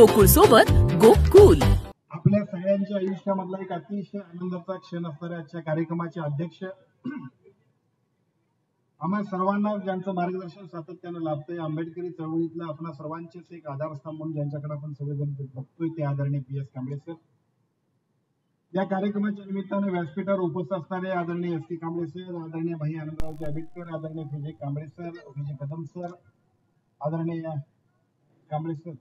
गोकुळ सोबत गोकुल. आपल्या सगळ्यांच्या आयुष्यामधला एक अतिशय आनंदाचा क्षण असणाऱ्या आजच्या कार्यक्रमाचे अध्यक्ष, आम्हा सर्वांना ज्यांचं मार्गदर्शन सातत्यानं लाभतंय, आंबेडकरी चळवळीतलं आपणा सर्वांचेच एक आधारस्तंभ म्हणून ज्यांच्याकडे आपण सगळेजण बघतोय ते आदरणीय PS कांबळे सर. या कार्यक्रमाच्या निमित्तानं व्यासपीठावर उपस्थित असणारे आदरणीय SP कांबळे सर, आदरणीय भाई आनंदरावजी आंबेडकर, आदरणीय VJ Kamble sir, VJ Kadam sir, आदरणीय कांबळे सर,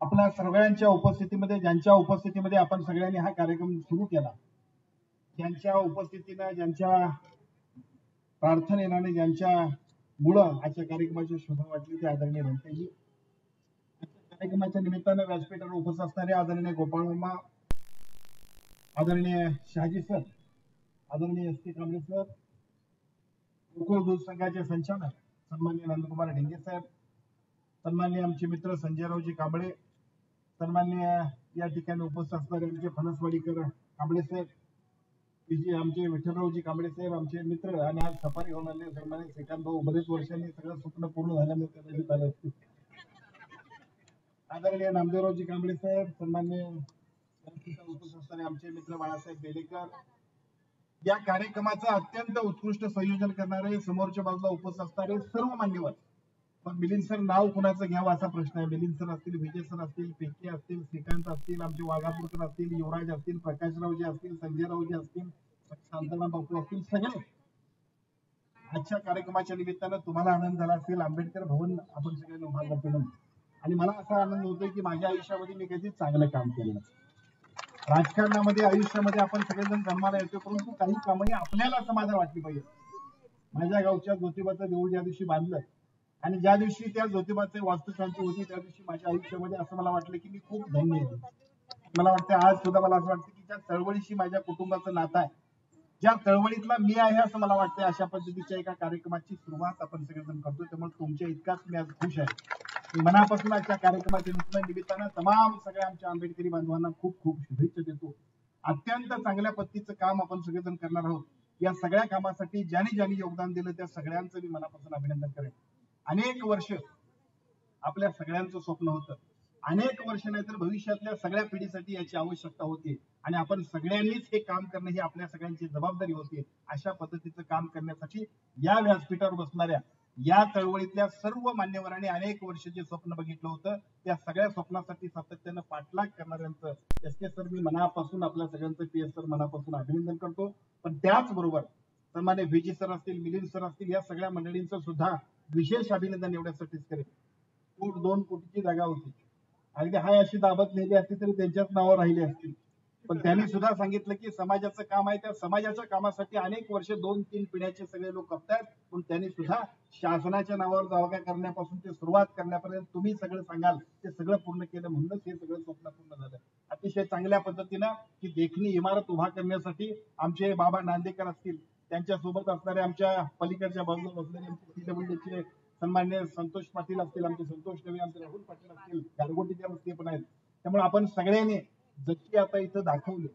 आपल्या सर्वांच्या उपस्थितीमध्ये, ज्यांच्या उपस्थितीमध्ये आपण सगळ्यांनी हा कार्यक्रम सुरू केला, ज्यांच्या उपस्थितीनं, ज्यांच्या प्रार्थनेने, ज्यांच्या मुळे आजच्या कार्यक्रमाची शोभा वाटली ते आदरणीय रंतेजी. कार्यक्रमाच्या निमित्तानं व्यासपीठावर उपस्थित असणारे आदरणीय गोपाळ मामा, आदरणीय शहाजी सर, आदरणीय SP कांबळे सर, गोकुळ दूध संघाचे संचालक सन्माननीय नंदकुमार ढेंगे साहेब, सन्माननीय आमचे मित्र संजयरावजी कांबळे, सन्माननीय या ठिकाणी उपस्थित असणारे आमचे फणसवाडीकर कांबळे साहेब, आमचे विठ्ठलरावजी कांबळे साहेब, आमचे मित्र आणि आज सफारी होऊन आले सन्माननीय श्रीकांत भाऊ, बरेच वर्षांनी सगळं स्वप्न पूर्ण झाल्यामुळे कदाचित आले असतील, आदरणीय नामदेवरावजी कांबळे साहेब, सन्माननीय उपस्थित असणारे आमचे मित्र बाळासाहेब बेलेकर. या कार्यक्रमाचं अत्यंत उत्कृष्ट संयोजन करणारे, समोरच्या बाजूला उपस्थित असणारे सर्व मान्यवर. पण मिलिंद सर नाव कुणाचं घ्यावं असा प्रश्न आहे. मिलिंद सर असतील, विजय सर असतील, पेके असतील, श्रीकांत असतील, आमचे वाघापूरकर असतील, युवराज असतील, प्रकाशरावजी असतील, संजयरावजी असतील, शांताराम बापू असतील, सगळे आजच्या कार्यक्रमाच्या निमित्तानं तुम्हाला आनंद झाला असेल. आंबेडकर भवन आपण सगळ्यांनी उभारलं केलं आणि मला असा आनंद होतोय की माझ्या आयुष्यामध्ये मी कधीच चांगलं काम केलं. राजकारणामध्ये, आयुष्यामध्ये आपण सगळेजण जन्माला येतो, परंतु काही कामही आपल्याला समाधान वाटली पाहिजे. माझ्या गावच्या ज्योतिबाचं देऊळ ज्या दिवशी बांधलं आणि ज्या दिवशी त्या ज्योतिबाची वास्तुशांती होती, त्या दिवशी माझ्या आयुष्यामध्ये असं मला वाटलं की मी खूप धन्य आहे. मला वाटतं आज सुद्धा मला असं वाटतं की त्या चळवळीशी माझ्या कुटुंबाचं नातं आहे, ज्या चळवळीतला मी आहे असं मला वाटतंय. अशा पद्धतीच्या एका कार्यक्रमाची सुरुवात आपण सगळेजण करतोय, त्यामुळे तुमच्या इतकाच मी आज खुश आहे. मनापासून आजच्या कार्यक्रमाच्या निमित्तानं तमाम सगळ्या आमच्या आंबेडकरी बांधवांना खूप खूप शुभेच्छा देतो. अत्यंत चांगल्या पद्धतीचं काम आपण सगळेजण करणार आहोत. या सगळ्या कामासाठी ज्यांनी योगदान दिलं त्या सगळ्यांचं मी मनापासून अभिनंदन करेन. अनेक वर्ष आपल्या सगळ्यांचं स्वप्न होतं, अनेक वर्ष नाही तर भविष्यातल्या सगळ्या पिढीसाठी याची आवश्यकता होती आणि आपण सगळ्यांनीच हे काम करणं ही आपल्या सगळ्यांची जबाबदारी होती. अशा पद्धतीचं काम करण्यासाठी या व्यासपीठावर बसणाऱ्या या चळवळीतल्या सर्व मान्यवरांनी अनेक वर्ष जे स्वप्न बघितलं होतं, त्या सगळ्या स्वप्नासाठी सातत्यानं पाठलाग करणाऱ्यांचं SP सर मी मनापासून, आपल्या सगळ्यांचं PS सर मनापासून अभिनंदन करतो. पण त्याचबरोबर सन्मान्य VJ सर असतील, मिलिंद सर असतील, या सगळ्या मंडळींचं सुद्धा विशेष अभिनंदन एवढ्यासाठीच करेल. 2 कोटीची जागा होती, अगदी हाय अशी दाबत नेली असती तरी त्यांच्याच नावावर राहिली असती. पण त्यांनी सुद्धा सांगितलं की समाजाचं काम आहे, त्या समाजाच्या कामासाठी अनेक वर्ष 2-3 पिढ्याचे सगळे लोक कपतात, पण त्यांनी सुद्धा शासनाच्या नावावर जागा करण्यापासून ते सुरुवात करण्यापर्यंत तुम्ही सगळं सांगाल ते सगळं पूर्ण केलं, म्हणूनच हे सगळं स्वप्न पूर्ण झालं. अतिशय चांगल्या पद्धतीनं की देखणी इमारत उभा करण्यासाठी आमचे बाबा नांदेकर असतील, त्यांच्या सोबत असणारे आमच्या पलीकडच्या बाजूला बसलेले PWDचे सन्मान्य संतोष पाटील असतील, आमचे संतोष नवी, आमचे राहुल पाटील असतील, गारगोटीच्या रस्ते पण आहेत. त्यामुळे आपण सगळ्यांनी जशी आता इथं दाखवलं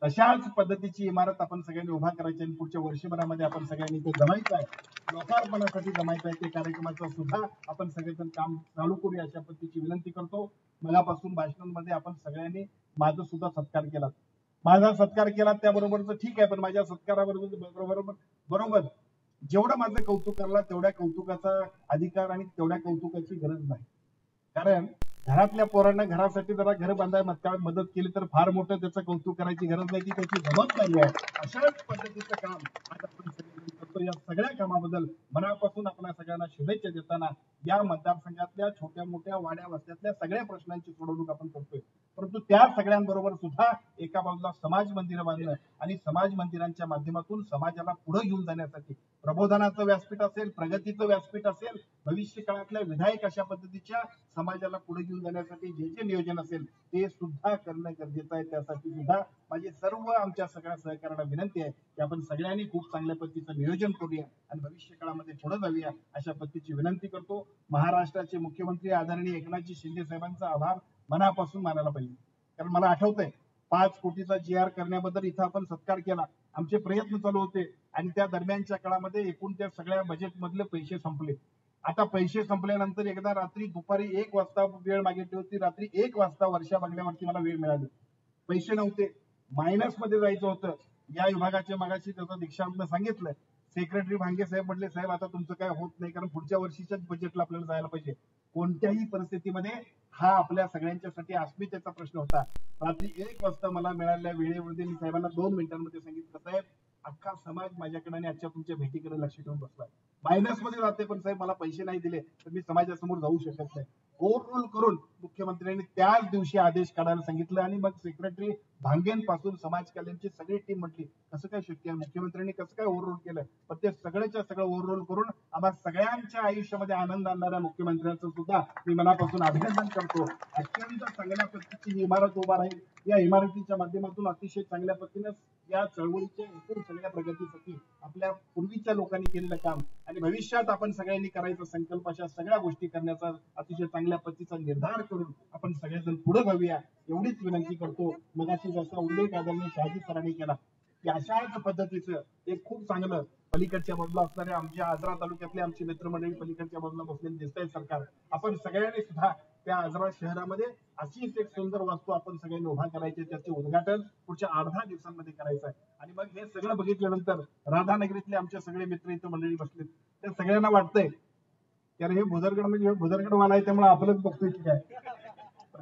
तशाच पद्धतीची इमारत आपण सगळ्यांनी उभा करायची आणि पुढच्या वर्षभरामध्ये आपण सगळ्यांनी ते जमायचं आहे, लोकार्पणासाठी जमायचं आहे. ते कार्यक्रमाचं सुद्धा आपण सगळेजण काम चालू करूया अशा पद्धतीची विनंती करतो. मनापासून भाषणांमध्ये आपण सगळ्यांनी माझा सुद्धा सत्कार केला, माझा सत्कार केला त्याबरोबरच ठीक आहे, पण माझ्या सत्काराबरोबर जेवढं माझं कौतुक करला तेवढ्या कौतुकाचा अधिकार आणि तेवढ्या कौतुकाची गरज नाही. कारण घरातल्या पोरांना घरासाठी जरा घर बांधायला मदत केली तर फार मोठं त्याचं कौतुक करायची गरज नाही, ती त्याची जबाबदारी आहे. अशाच पद्धतीचं काम आता आपण सगळेजण करतो. या सगळ्या कामाबद्दल मनापासून आपल्या सगळ्यांना शुभेच्छा देताना या मतदारसंघातल्या छोट्या मोठ्या वाड्या वस्त्यातल्या सगळ्या प्रश्नांची सोडवणूक आपण करतोय, परंतु त्या सगळ्यांबरोबर सुद्धा एका बाजूला समाज मंदिरं बांधणं आणि समाज मंदिरांच्या माध्यमातून समाजाला पुढे घेऊन जाण्यासाठी प्रबोधनाचं व्यासपीठ असेल, प्रगतीचं व्यासपीठ असेल, भविष्य काळातल्या विधायक अशा पद्धतीच्या समाजाला पुढे घेऊन जाण्यासाठी जे नियोजन असेल ते सुद्धा करणं गरजेचं आहे. त्यासाठी सुद्धा माझी सर्व आमच्या सगळ्या सहकार्यांना विनंती आहे की आपण सगळ्यांनी खूप चांगल्या पद्धतीचं नियोजन करूया आणि भविष्य काळामध्ये पुढे जाऊया अशा पद्धतीची विनंती करतो. महाराष्ट्राचे मुख्यमंत्री आदरणीय एकनाथजी शिंदे साहेबांचा आभार मनापासून मानायला पाहिजे. कारण मला आठवतंय 5 कोटीचा GR करण्याबद्दल इथं आपण सत्कार केला, आमचे प्रयत्न चालू होते आणि त्या दरम्यानच्या काळामध्ये एकूण त्या सगळ्या बजेट मधले पैसे संपले आता पैसे संपल्यानंतर एकदा रात्री दुपारी 1 वाजता वेळ मागितली होती, रात्री 1 वाजता वर्षा बघण्यावरती मला वेळ मिळाली. पैसे नव्हते, मायनस मध्ये जायचं होतं. या विभागाच्या मगाशी त्याचं दीक्षांतनं सांगितलं. सेक्रेटरी भांगे साहेब म्हटले, साहेब आता तुमचं काय होत नाही, कारण पुढच्या वर्षीच्याच बजेटला आपल्याला जायला पाहिजे. कोणत्याही परिस्थितीमध्ये हा आपल्या सगळ्यांच्यासाठी अस्मितेचा प्रश्न होता. रात्री 1 वाजता मला मिळालेल्या वेळेमध्ये मी साहेबांना 2 मिनिटांमध्ये सांगितलं, साहेब अख्खा समाज माझ्याकडे आणि आजच्या तुमच्या भेटीकडे लक्ष ठेवून बसलाय. मायनस मध्ये जाते, पण साहेब मला पैसे नाही दिले तर मी समाजासमोर जाऊ शकत नाही. ओव्हररोल करून मुख्यमंत्र्यांनी त्याच दिवशी आदेश काढायला सांगितलं आणि मग सेक्रेटरी भांगेंपासून समाज कल्याणची सगळी टीम म्हटली, कसं काय शक्य आहे, मुख्यमंत्र्यांनी कसं काय ओव्हररोल केलं. पण ते सगळ्याच्या सगळं ओव्हररोल करून आम्हा सगळ्यांच्या आयुष्यामध्ये आनंद आणणाऱ्या मुख्यमंत्र्यांचं सुद्धा मी मनापासून अभिनंदन करतो. अत्यंत चांगल्या पद्धतीची ही इमारत उभा राहील. या इमारतीच्या माध्यमातून अतिशय चांगल्या पद्धतीने या चळवळीच्या एकूण सगळ्या प्रगतीसाठी आपल्या पूर्वीच्या लोकांनी केलेलं काम आणि भविष्यात आपण सगळ्यांनी करायचा संकल्प, अशा सगळ्या गोष्टी करण्याचा अतिशय चांगल्या पद्धतीचा निर्धार करून आपण सगळेजण पुढे जाऊया एवढीच विनंती करतो. मगाशी जसा उल्लेख आदरणीय शहाजी सरांनी केला की अशाच पद्धतीचं एक खूप चांगलं पलीकडच्या बाजूला असणाऱ्या आमच्या आजरा तालुक्यातले आमची मित्रमंडळी पलीकडच्या बाजूला बसलेली दिसतंय सरकार, आपण सगळ्यांनी सुद्धा त्या आजरा शहरामध्ये अशीच एक सुंदर वास्तू आपण सगळ्यांनी उभा करायची. त्याचे उद्घाटन पुढच्या 8-10 दिवसांमध्ये करायचं आहे. आणि मग हे सगळं बघितल्यानंतर राधानगरीतले आमचे सगळे मित्र इथं मंडळी बसलेत, त्या सगळ्यांना वाटतंय की अरे हे भुदरगड म्हणजे भुदरगडवाला आहे त्यामुळे आपलंच बघतोय की काय.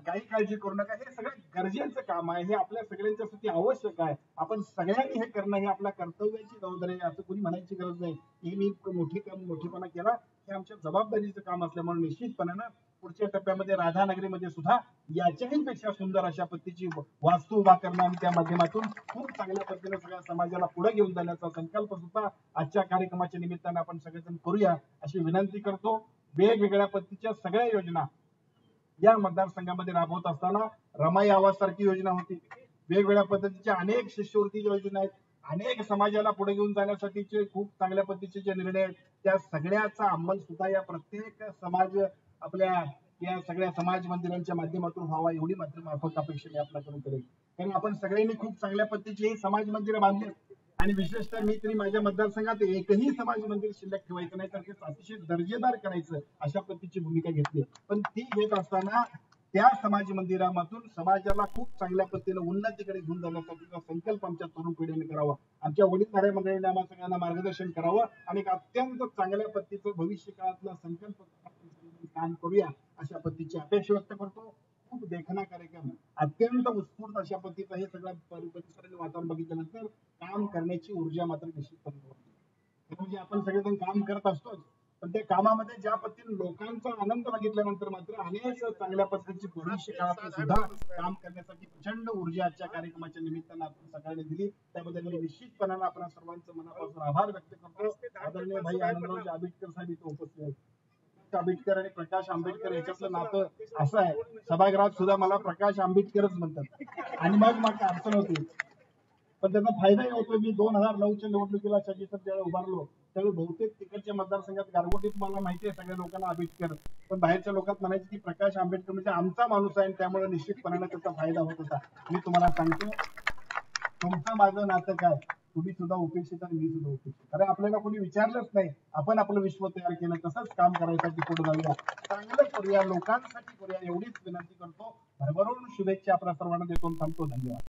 काही काळजी करू नका, हे सगळं गरजेचं काम आहे, हे आपल्या सगळ्यांच्यासाठी आवश्यक आहे. आपण सगळ्यांनी हे करणं ही आपल्या कर्तव्याची जबाबदारी आहे, असं कोणी म्हणायची गरज नाही की मी मोठेपणा केला. हे आमच्या जबाबदारीचं काम असल्यामुळे निश्चितपणानं पुढच्या टप्प्यामध्ये राधानगरीमध्ये सुद्धा याच्याही पेक्षा सुंदर अशा पद्धतीची वास्तू उभा करणं आणि त्या माध्यमातून खूप चांगल्या पद्धतीने सगळ्या समाजाला पुढे घेऊन जाण्याचा संकल्प सुद्धा आजच्या कार्यक्रमाच्या निमित्तानं आपण सगळेजण करूया अशी विनंती करतो. वेगवेगळ्या पद्धतीच्या सगळ्या योजना या मतदारसंघामध्ये राबवत असताना रमाई आवाज सारखी योजना होती, वेगवेगळ्या पद्धतीच्या अनेक शिष्यवृत्ती योजना आहेत, अनेक समाजाला पुढे घेऊन जाण्यासाठीचे खूप चांगल्या पद्धतीचे निर्णय आहेत. त्या सगळ्याचा अंमल सुद्धा या प्रत्येक समाज आपल्या या सगळ्या समाज मंदिरांच्या माध्यमातून व्हावा एवढी मात्र माफक अपेक्षा मी आपल्याकडून करेल. कारण आपण सगळ्यांनी खूप चांगल्या पद्धतीची समाज मंदिरं बांधली आणि विशेषतः मी तरी माझ्या मतदारसंघात एकही समाज मंदिर शिल्लक ठेवायचं नाही, तर ते अतिशय दर्जेदार करायचं अशा पद्धतीची भूमिका घेतली. पण ती घेत असताना त्या समाज मंदिरामधून समाजाला खूप चांगल्या पद्धतीने उन्नतीकडे घेऊन जाण्यासाठीचा संकल्प आमच्या तरुण पिढीने करावा, आमच्या वडीलधाऱ्या मंडळींनी आम्हा सगळ्यांना मार्गदर्शन करावं आणि एक अत्यंत चांगल्या पद्धतीचं भविष्य काळातला संकल्प काम करूया अशा पद्धतीची अपेक्षा व्यक्त करतो. खूप देखणा कार्यक्रम, अत्यंत उत्स्फूर्त अशा पद्धतीचं हे सगळं परिसराने वातावरण बघितल्यानंतर काम करण्याची ऊर्जा मात्र निश्चितपणे म्हणजे आपण सगळेजण काम करत असतोच, पण त्या कामामध्ये ज्या पद्धतीने लोकांचा आनंद बघितल्यानंतर मात्र अनेक चांगल्या पद्धतीची भविष्य काळात सुद्धा काम करण्यासाठी प्रचंड ऊर्जा आजच्या कार्यक्रमाच्या निमित्तानं आपण सगळ्यांनी दिली. त्याबद्दल मी निश्चितपणाने आपण सर्वांचं मनापासून आभार व्यक्त करतो. आदरणीय भाई आनंदराव आंबेडकर साहेब इथे उपस्थित आहेत. आंबेडकर आणि प्रकाश आंबेडकर याच्यातलं नातं असं आहे, सभागृहात सुद्धा मला प्रकाश आंबेडकरच म्हणतात आणि मग मला अडचण होती. पण त्याचा फायदाही होतो. मी 2009च्या निवडणुकीला सर ज्यावेळी उभारलो त्यावेळी बहुतेक तिकडच्या मतदारसंघात गारगोटीत मला माहिती आहे सगळ्या लोकांना आंबेडकर, पण बाहेरच्या लोकांत म्हणायचे की प्रकाश आंबेडकर म्हणजे आमचा माणूस आहे, त्यामुळे निश्चितपणाने त्याचा फायदा होत होता. मी तुम्हाला सांगतो तुमचं माझं नातं काय, तुम्ही सुद्धा उपेक्षित आणि मी सुद्धा उपेक्षित. कारण आपल्याला कोणी विचारलंच नाही, आपण आपलं विश्व तयार केलं, तसंच काम करायसाठी पुढे जाऊया, चांगलं करूया, लोकांसाठी करूया एवढीच विनंती करतो. भरभरून शुभेच्छा आपल्या सर्वांना देतो. थांबतो. धन्यवाद.